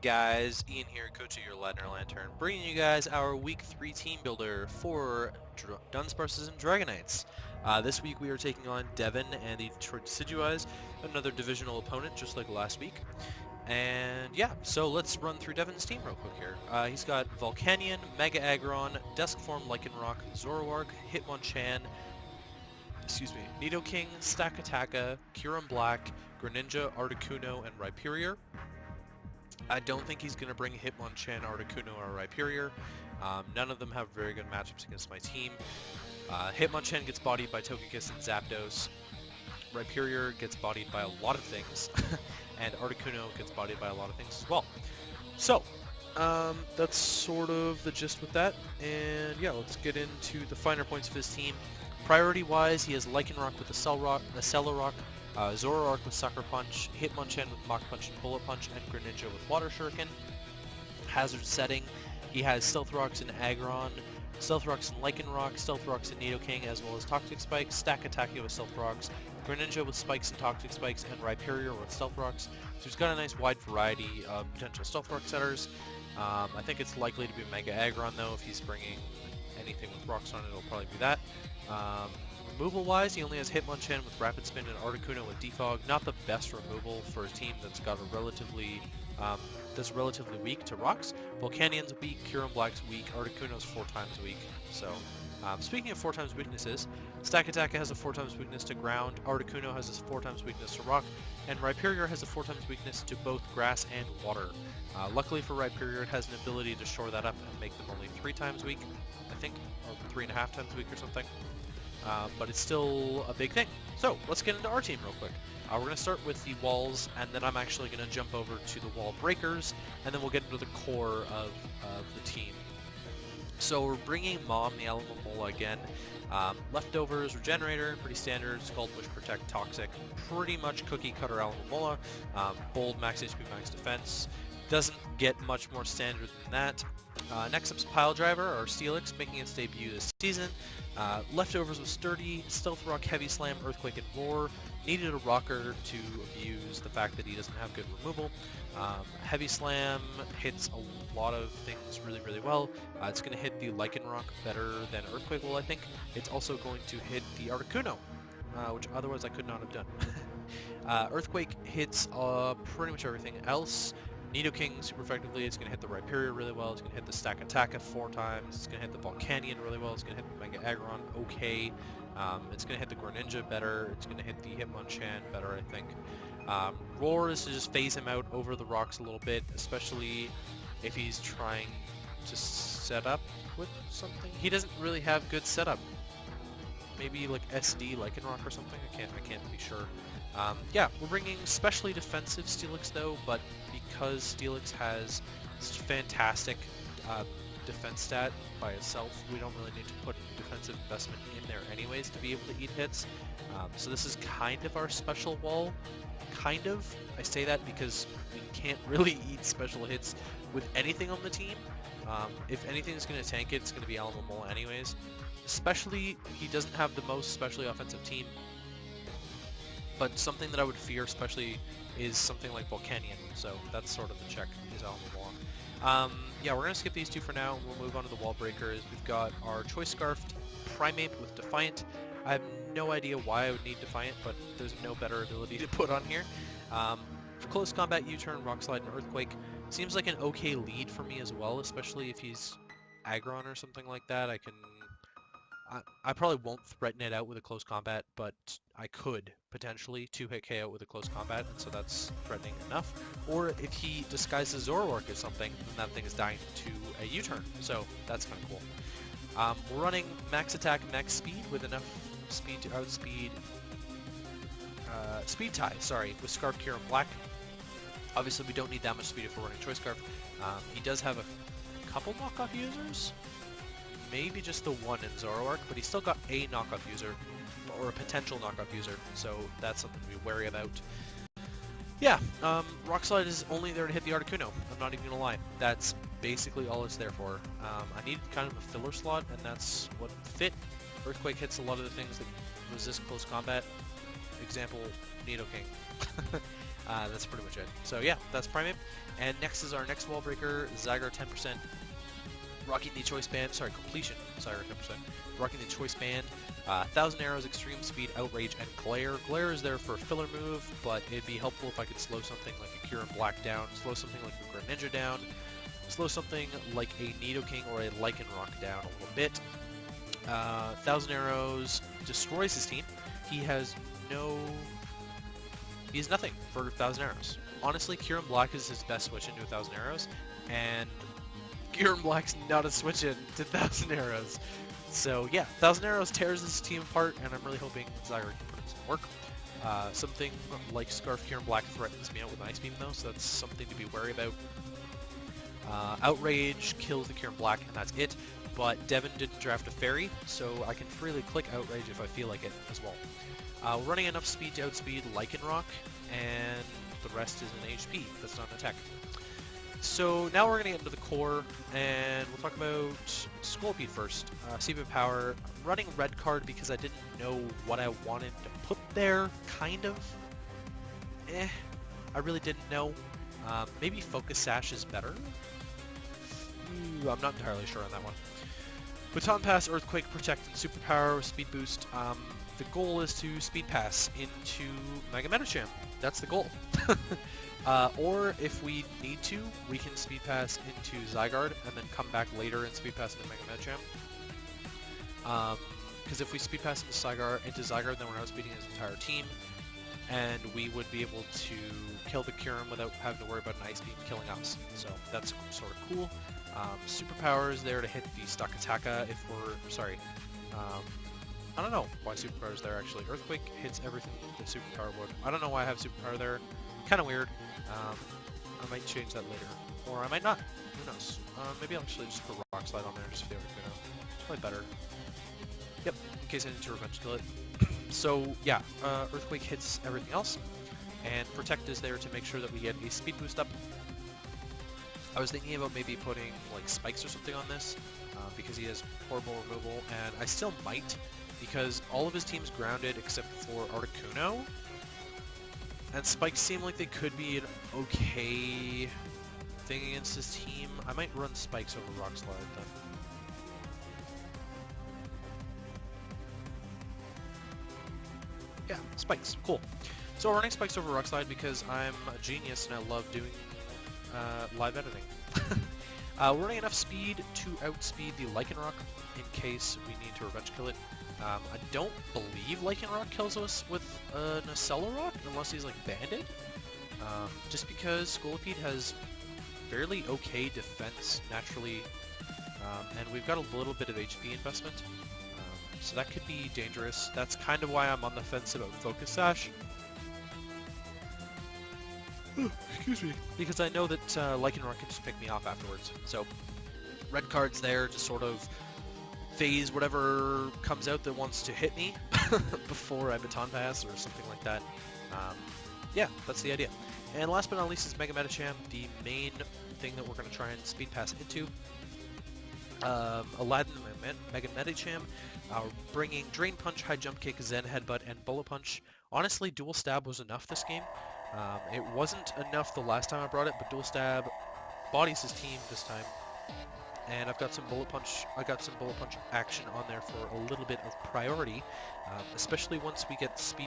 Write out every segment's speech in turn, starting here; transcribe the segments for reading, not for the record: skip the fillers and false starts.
Guys, Ian here, coach of your Ladner Lanturn, bringing you guys our Week 3 team builder for Dunsparces and Dragonites. This week we are taking on Devin and the Detroit Decidueyes, another divisional opponent just like last week. And yeah, so let's run through Devin's team real quick here. He's got Volcanion, Mega Aggron, Duskform Lycanroc, Zoroark, Hitmonchan, Nidoking, Stakataka, Kyurem Black, Greninja, Articuno, and Rhyperior. I don't think he's going to bring Hitmonchan, Articuno, or Rhyperior. None of them have very good matchups against my team. Hitmonchan gets bodied by Togekiss and Zapdos. Rhyperior gets bodied by a lot of things. And Articuno gets bodied by a lot of things as well. So, that's sort of the gist with that. And yeah, let's get into the finer points of his team. Priority-wise, he has Lycanroc with a Cellurock, Zoroark with Sucker Punch, Hitmonchan with Mach Punch and Bullet Punch, and Greninja with Water Shuriken. Hazard setting, he has Stealth Rocks and Aggron, Stealth Rocks and Lycanroc, Stealth Rocks and Nidoking, as well as Toxic Spikes, Stakataka with Stealth Rocks, Greninja with Spikes and Toxic Spikes, and Rhyperior with Stealth Rocks. So he's got a nice wide variety of potential Stealth Rock setters. I think it's likely to be Mega Aggron though. If he's bringing anything with rocks on it, it'll probably be that. Removal-wise, he only has Hitmonchan with Rapid Spin and Articuno with Defog. Not the best removal for a team that's got a relatively weak to rocks. Volcanion's weak, Kyurem Black's weak, Articuno's 4 times weak. So, speaking of 4 times weaknesses, Stakataka has a 4 times weakness to ground, Articuno has a 4 times weakness to rock, and Rhyperior has a 4 times weakness to both grass and water. Luckily for Rhyperior, it has an ability to shore that up and make them only 3 times weak, I think, or 3.5 times weak or something. But it's still a big thing. So let's get into our team real quick. We're going to start with the walls, and then I'm actually going to jump over to the wall breakers, and then we'll get into the core of the team. So we're bringing Mom, the Alamomola again. Leftovers, Regenerator, pretty standard. Scald, Push, Protect, Toxic. Pretty much cookie cutter Alamomola. Bold, max HP, max defense. Doesn't get much more standard than that. Next up's Pile Driver, or Steelix, making its debut this season. Leftovers with Sturdy, Stealth Rock, Heavy Slam, Earthquake, and Roar. Needed a rocker to abuse the fact that he doesn't have good removal. Heavy Slam hits a lot of things really, really well. It's going to hit the Lycanroc better than Earthquake will, I think. It's also going to hit the Articuno, which otherwise I could not have done. Earthquake hits pretty much everything else. Nidoking super effectively. It's going to hit the Rhyperior really well. It's going to hit the Stakataka 4 times. It's going to hit the Volcanion really well. It's going to hit the Mega Aggron okay. It's going to hit the Greninja better. It's going to hit the Hitmonchan better, I think. Roar is to just phase him out over the rocks a little bit, especially if he's trying to set up with something. He doesn't really have good setup. Maybe like SD Lycanroc or something. I can't be sure. Yeah, we're bringing specially defensive Steelix though, but because Steelix has such fantastic defense stat by itself, we don't really need to put defensive investment in there anyways to be able to eat hits. So this is kind of our special wall. Kind of. I say that because we can't really eat special hits with anything on the team. If anything is going to tank it, it's going to be Alamomola anyways. Especially, he doesn't have the most specially offensive team. But something that I would fear especially is something like Volcanion, so that's sort of the check, is Alamomola. Yeah, we're going to skip these 2 for now, and we'll move on to the wall breakers. We've got our Choice Scarfed Primeape with Defiant. I have no idea why I would need Defiant, but there's no better ability to put on here. For close combat, U-turn, Rock Slide, and Earthquake. Seems like an okay lead for me as well, especially if he's Aggron or something like that. I probably won't threaten it out with a close combat, but I could potentially 2-hit KO with a close combat, and so that's threatening enough. Or if he disguises Zoroark as something, then that thing is dying to a U-turn, so that's kind of cool. We're running max attack, max speed with enough speed to outspeed Speed Tie, with Scarf, Kyurem Black. Obviously, we don't need that much speed if we're running Choice Scarf. He does have a couple knockoff users. Maybe just the one in Zoroark, but he's still got a knockoff user, or a potential knockoff user, so that's something to be wary about. Yeah, Rock Slide is only there to hit the Articuno, I'm not even gonna lie. That's basically all it's there for. I need kind of a filler slot, and that's what fit. Earthquake hits a lot of the things that resist close combat. Example, Nidoking. That's pretty much it. So yeah, that's Primate. And next is our next wall breaker, Zygar 10%. Rocking the choice band, sorry, completion, Zygar 10%. Rocking the choice band, 1,000 arrows, extreme speed, outrage, and glare. Glare is there for a filler move, but it'd be helpful if I could slow something like a Kieran Black down, slow something like a Greninja down, slow something like a Nidoking or a Lycanroc down a little bit. 1,000 arrows destroys his team. He has nothing for 1,000 arrows. Honestly, Kieran Black is his best switch into 1,000 arrows, and Kieran Black's not a switch in to 1,000 arrows. So yeah, 1,000 arrows tears his team apart, and I'm really hoping Zygar can put in some work. Something like Scarf Kieran Black threatens me out with Ice Beam though, so that's something to be wary about. Outrage kills the Kieran Black, and that's it. But Devin didn't draft a fairy, so I can freely click Outrage if I feel like it as well. Running enough speed to outspeed Lycanroc, and the rest is an HP. That's not an attack. So now we're going to get into the core, and we'll talk about Scolipede first. Seeping Power, running red card because I didn't know what I wanted to put there, kind of. I really didn't know. Maybe Focus Sash is better? I'm not entirely sure on that one. Baton Pass, Earthquake, Protect, and Superpower, Speed Boost. The goal is to Speed Pass into Mega Metacham. That's the goal. Or if we need to, we can Speed Pass into Zygarde and then come back later and Speed Pass into Mega Metacham. Because if we Speed Pass into Zygarde, then we're outspeeding his entire team, and we would be able to kill the Kyurem without having to worry about an Ice Beam killing us. So that's sort of cool. Superpower is there to hit the Stakataka if we're, sorry, I don't know why Superpower is there actually. Earthquake hits everything the Superpower would. I don't know why I have Superpower there. Kind of weird. I might change that later. Or I might not. Who knows? Maybe I'll actually just put Rock Slide on there just for the Articuno. It's probably better. Yep, in case I need to revenge kill it. So yeah, Earthquake hits everything else. And Protect is there to make sure that we get a speed boost up. I was thinking about maybe putting like spikes or something on this, because he has horrible removal, and I still might, because all of his team's grounded except for Articuno, and spikes seem like they could be an okay thing against his team. I might run spikes over Rock Slide then. Yeah, spikes, cool. So we're running spikes over Rock Slide because I'm a genius and I love doing live editing. We're running enough speed to outspeed the Lycanroc in case we need to revenge kill it. I don't believe Lycanroc kills us with an Accelerock unless he's like banded. Just because Scolipede has fairly okay defense naturally, and we've got a little bit of HP investment. So that could be dangerous. That's kind of why I'm on the fence about Focus Sash. Excuse me. Because I know that Lycanroc can just pick me off afterwards. So, red card's there to sort of phase whatever comes out that wants to hit me before I Baton Pass or something like that. Yeah, that's the idea. And last but not least is Mega Metacham, the main thing that we're going to try and Speed Pass into. Aladdin Mega Metacham, bringing Drain Punch, High Jump Kick, Zen Headbutt, and Bullet Punch. Honestly, Dual Stab was enough this game. It wasn't enough the last time I brought it, but Dual Stab bodies his team this time. And I've got some Bullet Punch. I got some Bullet Punch action on there for a little bit of priority, especially once we get some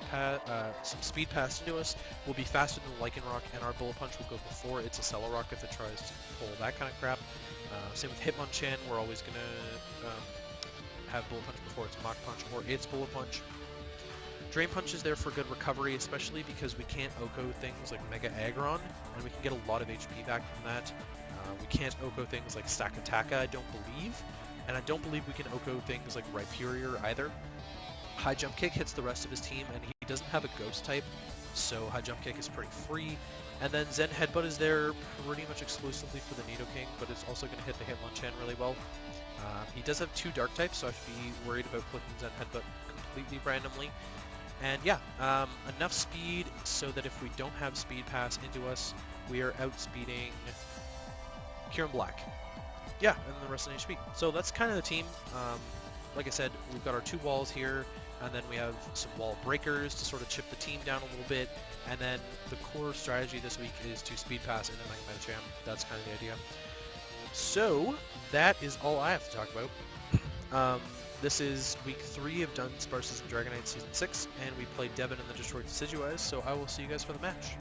Speed Pass into us. We'll be faster than Lycanroc, and our Bullet Punch will go before its Accelerock if it tries to pull that kind of crap. Same with Hitmonchan. We're always gonna have Bullet Punch before its Mach Punch or its Bullet Punch. Drain Punch is there for good recovery, especially because we can't Oko things like Mega Aggron, and we can get a lot of HP back from that. We can't Oko things like Stakataka, I don't believe, and I don't believe we can Oko things like Rhyperior either. High Jump Kick hits the rest of his team, and he doesn't have a Ghost type, so High Jump Kick is pretty free. And then Zen Headbutt is there pretty much exclusively for the Nidoking, but it's also going to hit the Hitmonchan really well. He does have 2 Dark types, so I should be worried about clicking Zen Headbutt completely randomly. And yeah, enough speed so that if we don't have Speed Pass into us, we are outspeeding Kieran Black. Yeah, and the rest of HP. So that's kind of the team. Like I said, we've got our 2 walls here. and then we have some wall breakers to sort of chip the team down a little bit, and then the core strategy this week is to speed pass into Mega Champ. That's kind of the idea. So that is all I have to talk about. This is week 3 of Dunsparces and Dragonites Season 6, and we played Devin and the Detroit Decidueyes, so I will see you guys for the match.